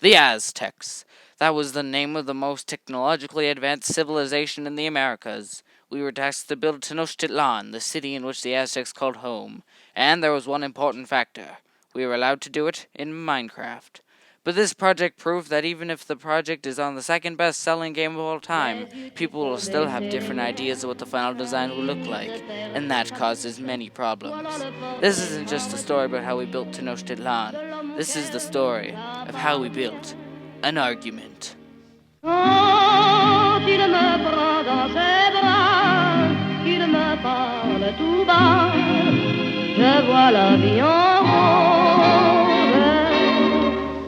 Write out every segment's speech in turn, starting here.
The Aztecs. That was the name of the most technologically advanced civilization in the Americas. We were tasked to build Tenochtitlan, the city in which the Aztecs called home. And there was one important factor. We were allowed to do it in Minecraft. But this project proved that even if the project is on the second best selling game of all time, people will still have different ideas of what the final design will look like, and that causes many problems. This isn't just a story about how we built Tenochtitlan, this is the story of how we built an argument. Quand il me prend dans ses bras, qu'il me parle tout bas, je vois la vie en rose.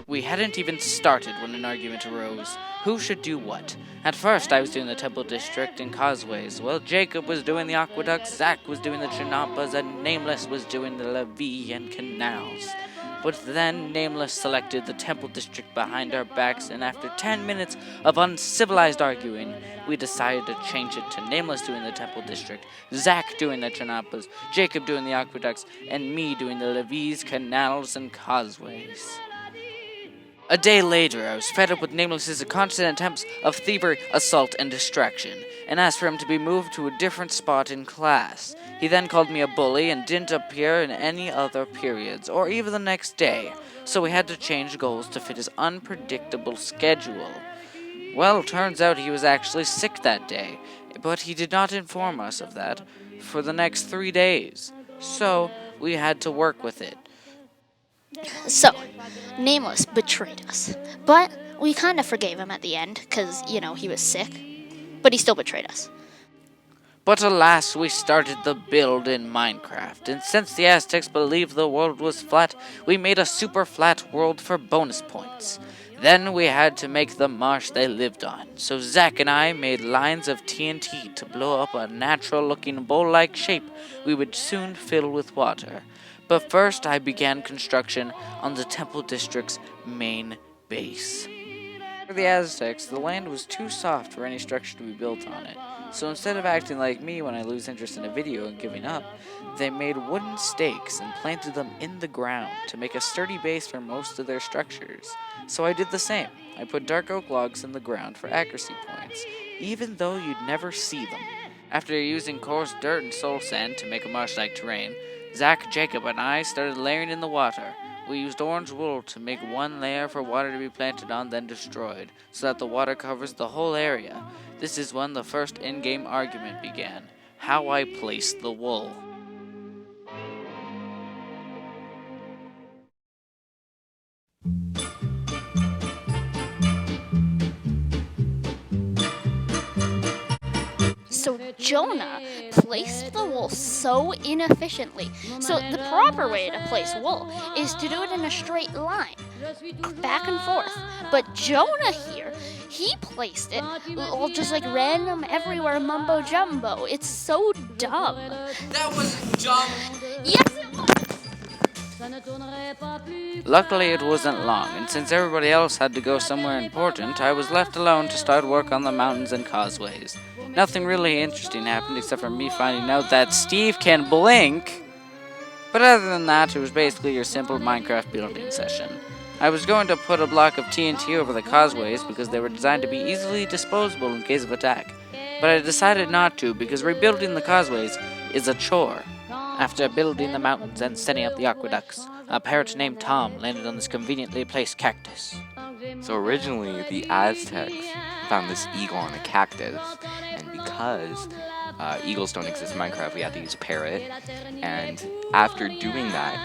We hadn't even started when an argument arose. Who should do what? At first, I was doing the Temple District and Causeways, while Jacob was doing the aqueducts, Zach was doing the Chinampas, and Nameless was doing the levee and canals. But then Nameless selected the Temple District behind our backs, and after 10 minutes of uncivilized arguing, we decided to change it to Nameless doing the Temple District, Zach doing the Chinampas, Jacob doing the aqueducts, and me doing the levees, canals, and causeways. A day later, I was fed up with Nameless's constant attempts of thievery, assault, and distraction, and asked for him to be moved to a different spot in class. He then called me a bully and didn't appear in any other periods, or even the next day, so we had to change goals to fit his unpredictable schedule. Well, turns out he was actually sick that day, but he did not inform us of that for the next 3 days, so we had to work with it. So, Nameless betrayed us. But we kind of forgave him at the end, because, he was sick. But he still betrayed us. But alas, we started the build in Minecraft, and since the Aztecs believed the world was flat, we made a super flat world for bonus points. Then we had to make the marsh they lived on, so Zach and I made lines of TNT to blow up a natural-looking bowl-like shape we would soon fill with water. But first I began construction on the Temple District's main base. For the Aztecs, the land was too soft for any structure to be built on it, so instead of acting like me when I lose interest in a video and giving up, they made wooden stakes and planted them in the ground to make a sturdy base for most of their structures. So I did the same. I put dark oak logs in the ground for accuracy points, even though you'd never see them. After using coarse dirt and soul sand to make a marsh-like terrain, Zach, Jacob, and I started layering in the water. We used orange wool to make one layer for water to be planted on, then destroyed, so that the water covers the whole area. This is when the first in-game argument began: how I placed the wool. So Jonah placed the wool so inefficiently. So the proper way to place wool is to do it in a straight line, back and forth. But Jonah here, he placed it all just like random everywhere mumbo jumbo. It's so dumb. That was dumb. Yes, it was. Luckily, it wasn't long, and since everybody else had to go somewhere important, I was left alone to start work on the mountains and causeways. Nothing really interesting happened except for me finding out that Steve can blink. But other than that, it was basically your simple Minecraft building session. I was going to put a block of TNT over the causeways because they were designed to be easily disposable in case of attack. But I decided not to because rebuilding the causeways is a chore. After building the mountains and setting up the aqueducts, a parrot named Tom landed on this conveniently placed cactus. So originally, the Aztecs found this eagle on a cactus, and because eagles don't exist in Minecraft, we had to use a parrot. And after doing that,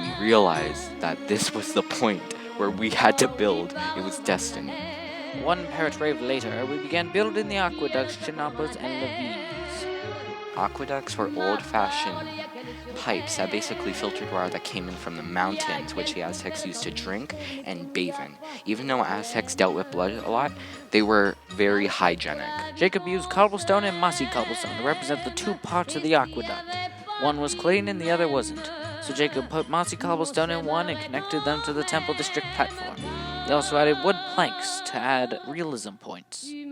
we realized that this was the point where we had to build. It was destiny. One parrot rave later, we began building the aqueducts, chinampas, and levees. Aqueducts were old-fashioned pipes that basically filtered water that came in from the mountains, which the Aztecs used to drink and bathe in. Even though Aztecs dealt with blood a lot, they were very hygienic. Jacob used cobblestone and mossy cobblestone to represent the two parts of the aqueduct. One was clean and the other wasn't. So Jacob put mossy cobblestone in one and connected them to the Temple District platform. He also added wood planks to add realism points. He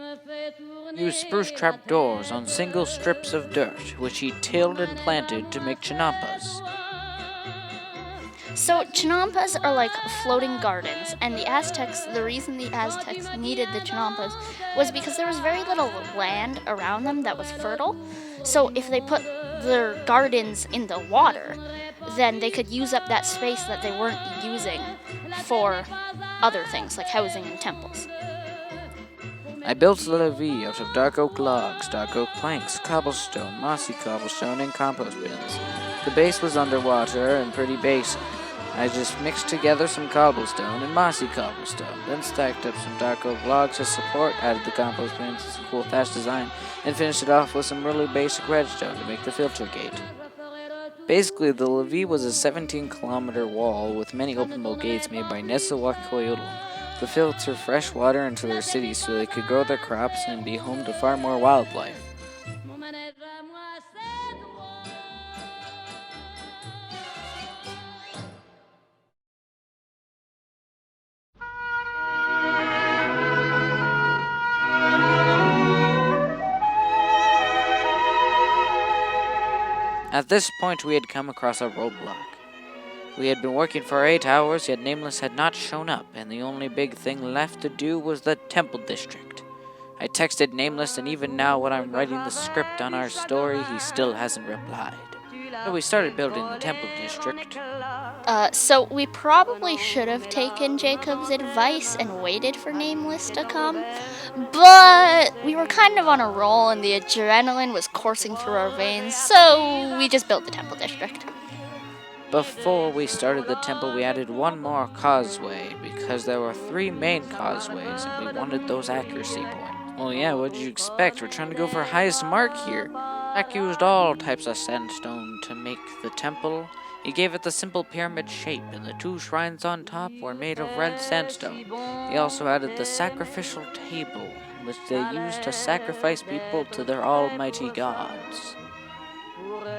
used spruce trap doors on single strips of dirt, which he tilled and planted to make chinampas. So chinampas are like floating gardens, and the reason the Aztecs needed the chinampas was because there was very little land around them that was fertile. So if they put their gardens in the water, then they could use up that space that they weren't using for other things like housing and temples. I built the levee out of dark oak logs, dark oak planks, cobblestone, mossy cobblestone, and compost bins. The base was underwater and pretty basic. I just mixed together some cobblestone and mossy cobblestone, then stacked up some dark oak logs as support, added the compost bins as a cool thatch design, and finished it off with some really basic redstone to make the filter gate. Basically, the levee was a 17-kilometer wall with many openable gates made by Nessawakoyotl to filter fresh water into their cities so they could grow their crops and be home to far more wildlife. At this point, we had come across a roadblock. We had been working for 8 hours, yet Nameless had not shown up, and the only big thing left to do was the Temple District. I texted Nameless, and even now when I'm writing the script on our story, he still hasn't replied. So we started building the Temple District. So we probably should have taken Jacob's advice and waited for Nameless to come, but we were kind of on a roll and the adrenaline was coursing through our veins, so we just built the Temple District. Before we started the temple, we added one more causeway, because there were 3 main causeways, and we wanted those accuracy points. Well, yeah, what did you expect? We're trying to go for highest mark here. Jack used all types of sandstone to make the temple. He gave it the simple pyramid shape, and the 2 shrines on top were made of red sandstone. He also added the sacrificial table, which they used to sacrifice people to their almighty gods.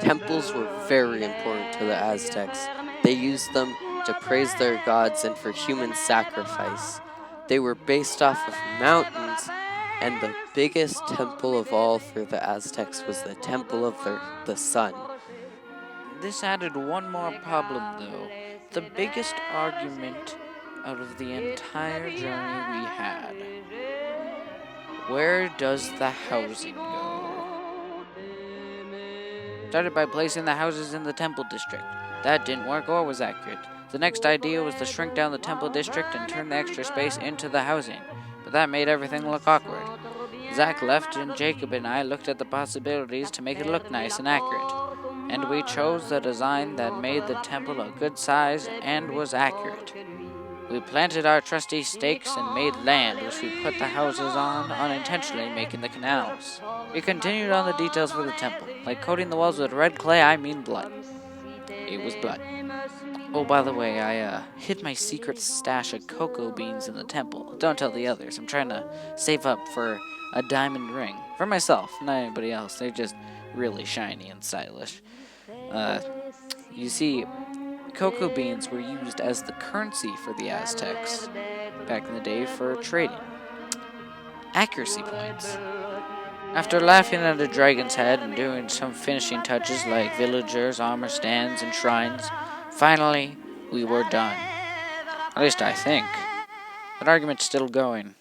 Temples were very important to the Aztecs. They used them to praise their gods and for human sacrifice. They were based off of mountains, and the biggest temple of all for the Aztecs was the Temple of the Sun. This added one more problem, though. The biggest argument out of the entire journey we had. Where does the housing go? Started by placing the houses in the Temple District. That didn't work or was accurate. The next idea was to shrink down the Temple District and turn the extra space into the housing, but that made everything look awkward. Zach left and Jacob and I looked at the possibilities to make it look nice and accurate, and we chose the design that made the temple a good size and was accurate. We planted our trusty stakes and made land, which we put the houses on, unintentionally making the canals. We continued on the details for the temple, like coating the walls with red clay, I mean blood. It was blood. Oh, by the way, I hid my secret stash of cocoa beans in the temple. Don't tell the others. I'm trying to save up for a diamond ring. For myself, not anybody else. They're just really shiny and stylish. You see, cocoa beans were used as the currency for the Aztecs back in the day for trading. Accuracy points. After laughing at a dragon's head and doing some finishing touches like villagers, armor stands, and shrines, finally we were done. At least I think. That argument's still going.